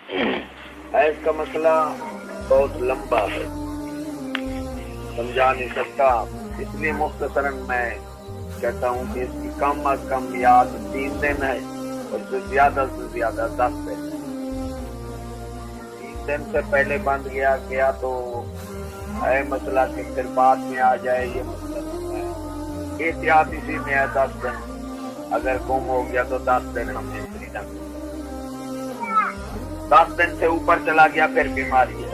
حیض کا مسئلہ بہت لمبا ہے، سمجھا نہیں سکتا، اس لیے مختصراً میں کہتا ہوں کہ اس کی کم از کم یاد 3 دن ہے اور سے زیادہ 10 دن۔ 3 دن سے پہلے بند گیا تو ہے مسئلہ کہ پھر بعد میں آ جائے، یہ مسئلہ نہیں ہے۔ احتیاط اسی میں ہے 10 دن، اگر گم ہو گیا تو 10 دن ہم استری نہ کریں۔ 10 دن سے اوپر چلا گیا پھر بیماری ہے،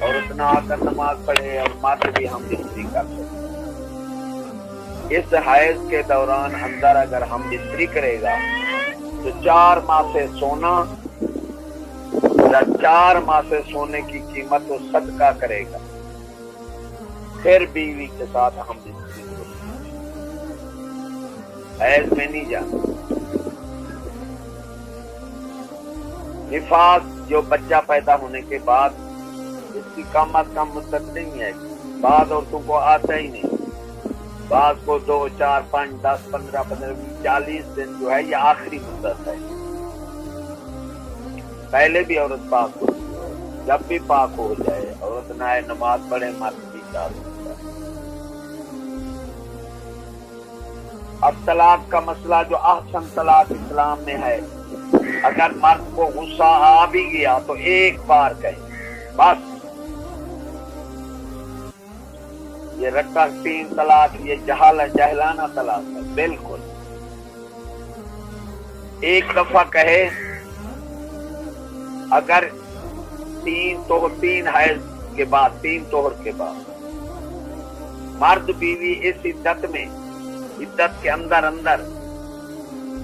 اور اتنا آ کر نماز پڑھے اور ماتھ بھی ہم استری کر سکتے۔ اس حیض کے دوران اندر اگر ہم استری کرے گا تو 4 ماہ سے سونا یا 4 ماہ سے سونے کی قیمت وہ صدقہ کرے گا، پھر بیوی کے ساتھ ہم استری حیض میں نہیں جانا۔ نفاس جو بچہ پیدا ہونے کے بعد اس کی کم از کم مدت نہیں ہے، بعض عورتوں کو آتا ہی نہیں، بعض کو 2 4 5 10 15 15 40 دن جو ہے یہ آخری مدت ہے۔ پہلے بھی عورت پاک ہو، جب بھی پاک ہو جائے عورت نہ نماز پڑھے مرد بھی چاہتا ہے۔ اب طلاق کا مسئلہ جو احسن طلاق اسلام میں ہے، اگر مرد کو غصہ آ بھی گیا تو 1 بار کہے بس۔ یہ رٹا 3 طلاق یہ جہلانہ طلاق ہے، بالکل 1 دفعہ کہے۔ اگر 3 حیض کے بعد 3 طہر کے بعد مرد بیوی اس عدت کے اندر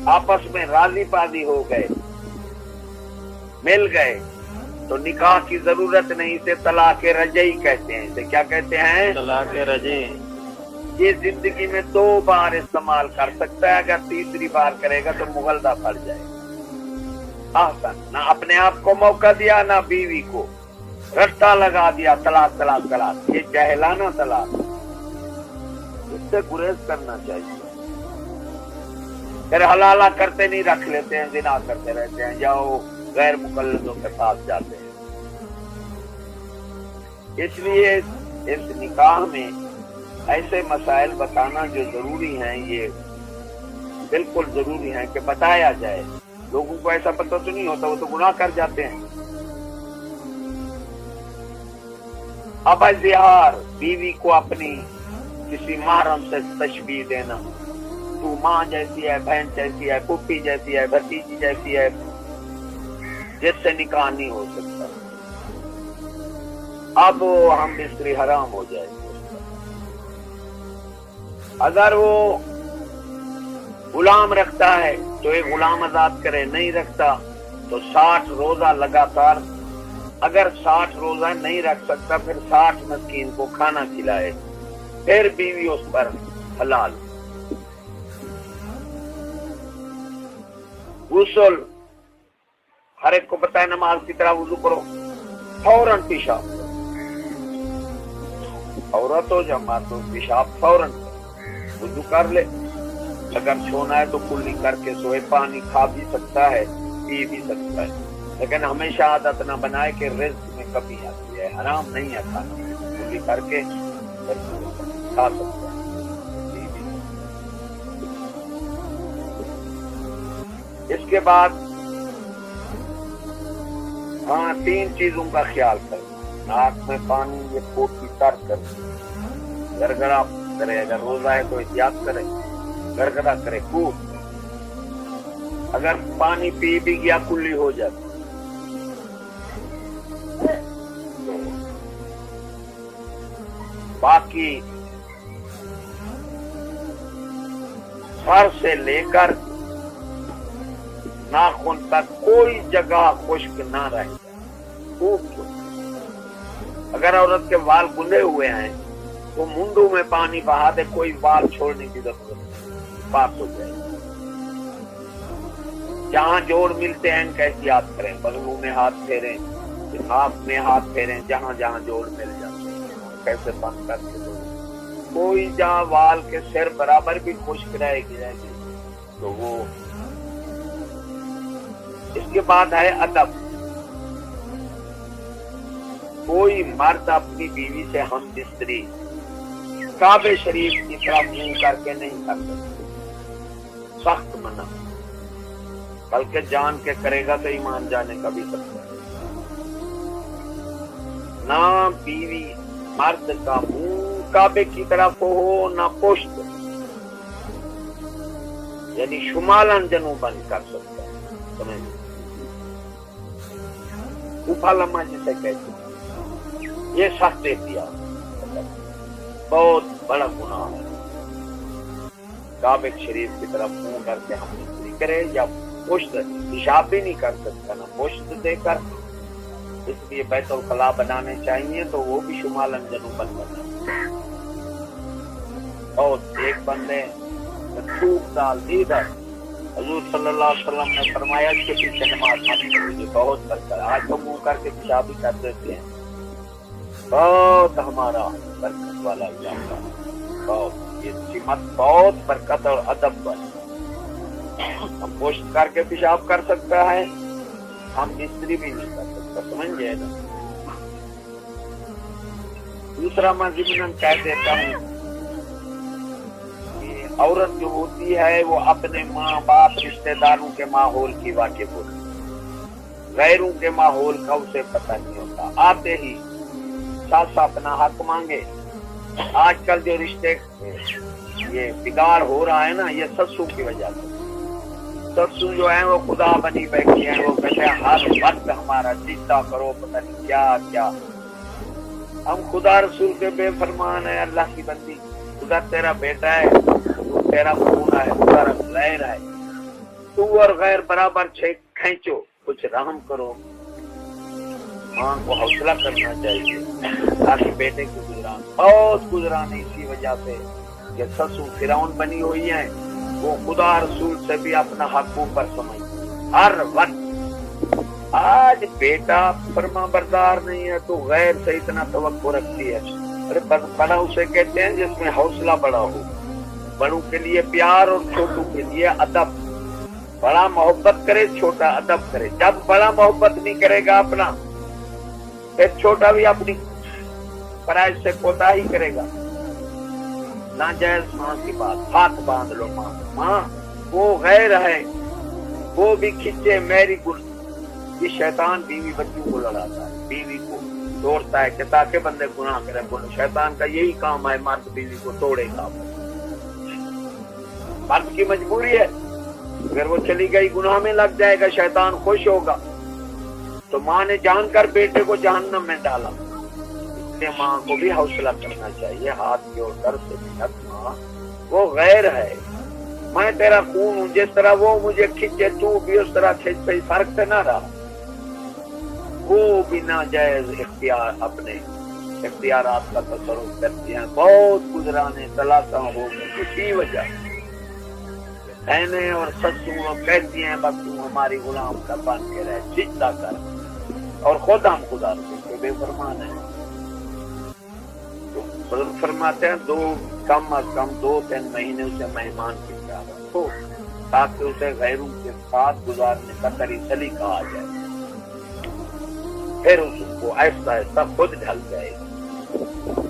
آپس میں راضی بازی ہو گئے، مل گئے، تو نکاح کی ضرورت نہیں، اسے طلاق رجعی کہتے ہیں۔ اسے کیا کہتے ہیں؟ طلاق رجعی۔ یہ زندگی میں 2 بار استعمال کر سکتا ہے، اگر تیسری بار کرے گا تو مغلظہ پڑ جائے۔ احسن، نہ اپنے آپ کو موقع دیا نہ بیوی کو، رٹا لگا دیا طلاق طلاق طلاق، یہ جاہلانہ طلاق، اس سے گریز کرنا چاہیے۔ پھر حلالہ کرتے نہیں، رکھ لیتے ہیں، زنا کرتے رہتے ہیں، جاؤ غیر مقلدوں کے ساتھ جاتے ہیں۔ اس لیے اس نکاح میں ایسے مسائل بتانا جو ضروری ہیں، یہ بالکل ضروری ہیں کہ بتایا جائے۔ لوگوں کو ایسا پتہ تو نہیں ہوتا، وہ تو گناہ کر جاتے ہیں۔ اب اظہار بیوی کو اپنی کسی محرم سے تشبیہ دینا، تو ماں جیسی ہے، بہن جیسی ہے، پھوپھی جیسی ہے، بھتیجی جیسی ہے، جس سے نکاح نہیں ہو سکتا، اب ہم استری حرام ہو جائے گی۔ اگر وہ غلام رکھتا ہے تو ایک غلام آزاد کرے، نہیں رکھتا تو 60 روزہ لگاتار، اگر 60 روزہ نہیں رکھ سکتا پھر 60 مسکین کو کھانا کھلائے، پھر بیوی اس پر حلال۔ غسل ہر ایک کو پتا ہے، نماز کی طرح وضو کرو، فوراً پیشاب کرو، عورت ہو یا مرد ہو، پیشاب فوراً وضو کر لے۔ اگر سونا ہے تو کلی کر کے سوئے، پانی کھا بھی سکتا ہے، پی بھی سکتا ہے، لیکن ہمیشہ عادت نہ بنائے کہ رزق میں کمی آتی ہے، حرام نہیں ہے کھانا، کلی کر کے کھا سکتا ہے، پی بھی سکتا ہے۔ اس کے بعد 3 چیزوں کا خیال کریں، ناک میں پانی یہ پھوٹی تر کر، گرگرا کرے، اگر روزہ ہے تو احتیاط کرے، گرگرا کرے خوب، اگر پانی پی بھی گیا کلی ہو جاتی۔ باقی سر سے لے کر ناخن تک کوئی جگہ خشک نہ رہے، خوب۔ اگر عورت کے وال گندے ہوئے ہیں تو منڈو میں پانی بہا دے، کوئی وال چھوڑنے کی ضرورت نہیں، پاک ہو جائے۔ جہاں جوڑ ملتے ہیں ان کا احتیاط کریں، بغلوں میں ہاتھ پھیریں، ناک میں ہاتھ پھیریں، جہاں جہاں جوڑ مل جاتے ہیں کیسے بند کر کے دو۔ کوئی جہاں وال کے سر برابر بھی خشک رہے گی تو وہ۔ اس کے بعد ہے ادب، کوئی مرد اپنی بیوی سے ہم بستری کعبے شریف کی طرف منہ کر کے نہیں کر سکتے، سخت منع، بلکہ جان کے کرے گا تو ایمان جانے کا بھی سکتا ہے۔ نہ بیوی مرد کا منہ کعبے کی طرف ہو نہ پشت، یعنی شمالن جنوبن کر سکتا ہے، سمجھ اوپا لما جسے کہتے ہیں، یہ سخت احتیاط بہت بڑا گناہ ہے۔ کعبے شریف کی طرف منہ کر کے ہم بستری کرے یا پشت، پیشاب بھی نہیں کر سکتا نا پشت دے کر، اس لیے بیت الخلاء بنانے چاہیے تو وہ بھی شمالن جنوبن بنا۔ اور ایک بندے تھوک ڈال دی ادھر، حضور صلی اللہ علیہ وسلم نے فرمایا اس کے پیچھے نماز مت پڑھیے، بہت برکت۔ آج تو منہ کر کے پیشاب بھی کر دیتے ہیں، بہت ہمارا برکت والا علاقہ، بہت یہ سمت بہت برکت اور ادب پر۔ ہم پشت کر کے پیشاب کر سکتا ہے، ہم بستری بھی نہیں کر سکتا، سمجھ گئے نا۔ دوسرا میں ضمن کہہ دیتا ہوں، عورت جو ہوتی ہے وہ اپنے ماں باپ رشتہ داروں کے ماحول کی واقف ہوتی ہے، غیروں کے ماحول کا اسے پتہ نہیں ہوتا۔ آتے ہی ساس اپنا حق مانگے۔ آج کل جو رشتے یہ بگاڑ ہو رہا ہے نا، یہ سسوں کی وجہ سے۔ سسوں جو ہیں وہ خدا بنی بیٹھی ہیں، وہ کہتے ہیں ہر وقت ہمارا سجدہ کرو، پتہ نہیں کیا کیا۔ ہم خدا رسول کے بے فرمان ہیں، اللہ کی بندی، خدا تیرا بیٹا ہے، تیرا خون ہے، خدا غیر ہے، تو اور غیر برابر کھینچو، کچھ رحم کرو۔ ماں کو حوصلہ کرنا چاہیے تاکہ بیٹے کی گزران، بہت گزران اسی وجہ سے کہ سسو فرعون بنی ہوئی ہیں، وہ خدا رسول سے بھی اپنا حق اوپر سمجھ ہر وقت۔ آج بیٹا فرما بردار نہیں ہے تو غیر سے اتنا توقع رکھتی ہے۔ ارے بڑا اسے کہتے ہیں جس میں حوصلہ بڑا ہو، بڑوں کے لیے پیار اور چھوٹوں کے لیے ادب۔ بڑا محبت کرے، چھوٹا ادب کرے۔ جب بڑا محبت نہیں کرے گا اپنا، پھر چھوٹا بھی اپنی فرائض سے کوتاہی کرے گا۔ ناجائز ماں کی بات، ہاتھ باندھ لو ماں، ماں وہ غیر ہے، وہ بھی کھچے میری گل۔ یہ شیطان بیوی بچوں کو لڑاتا ہے، بیوی کو توڑتا ہے کہ تاکہ بندے گناہ کرے۔ شیطان کا یہی کام ہے، مرد بیوی کو توڑے گا۔ مرد کی مجبوری ہے، اگر وہ چلی گئی گناہ میں لگ جائے گا، شیطان خوش ہوگا۔ تو ماں نے جان کر بیٹے کو جہنم میں ڈالا، اس لیے ماں کو بھی حوصلہ کرنا چاہیے، ہاتھ جوڑ کر سے ماں وہ غیر ہے، میں تیرا خون ہوں، جس طرح وہ مجھے کھینچے تو بھی اس طرح کھینچ پہ، فرق سے نہ رہا۔ وہ بھی ناجائز اختیار اپنے اختیارات کا تصرف کرتی ہیں، بہت گزرانے طلاق ہو گئے اسی وجہ۔ بہنیں اور سسوں کہتی ہیں بس تم ہماری غلام کا بن کے رہ، سجدہ کر، اور خود ہم خدا رسول کے بے فرمان ہیں۔ تو بزرگ فرماتے ہیں کم از کم 2-3 مہینے اسے مہمان کی طرح رکھو تاکہ اسے غیروں کے ساتھ گزارنے کا طریقہ آ جائے، پھر اس کو آہستہ آہستہ خود ڈھل جائے گا۔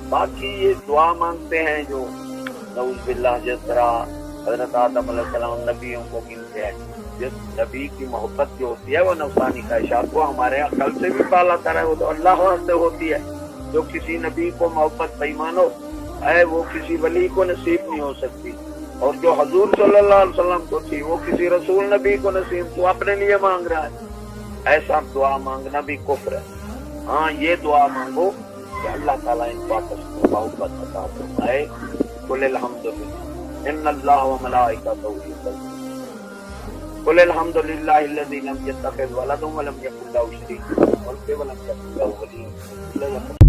باقی یہ دعا مانگتے ہیں جو نعوذ باللہ، جس طرح حضرت آدم علیہ السلام نبیوں کو ملتے ہیں، جس نبی کی محبت جو ہوتی ہے وہ نفسانی خواہشات کو ہمارے عقل سے بھی بالا تر ہے، وہ تو اللہ سے ہوتی ہے۔ جو کسی نبی کو محبت بےمانو ہے وہ کسی ولی کو نصیب نہیں ہو سکتی، اور جو حضور صلی اللہ علیہ وسلم کو تھی وہ کسی رسول نبی کو نصیب، تو اپنے لیے مانگ رہا ہے۔ ایسا دعا مانگنا بھی کفر ہے۔ ہاں یہ دعا مانگو کہ اللہ تعالیٰ ان کو آپس میں محبت عطا فرمائے۔ قل الحمدللہ ان اللہ وملائکتہ یصلون، قل الحمدللہ الذی لم یتخذ ولدا ولم یکن لہ شریک فی الملک ولم یکن لہ ولی من الذل۔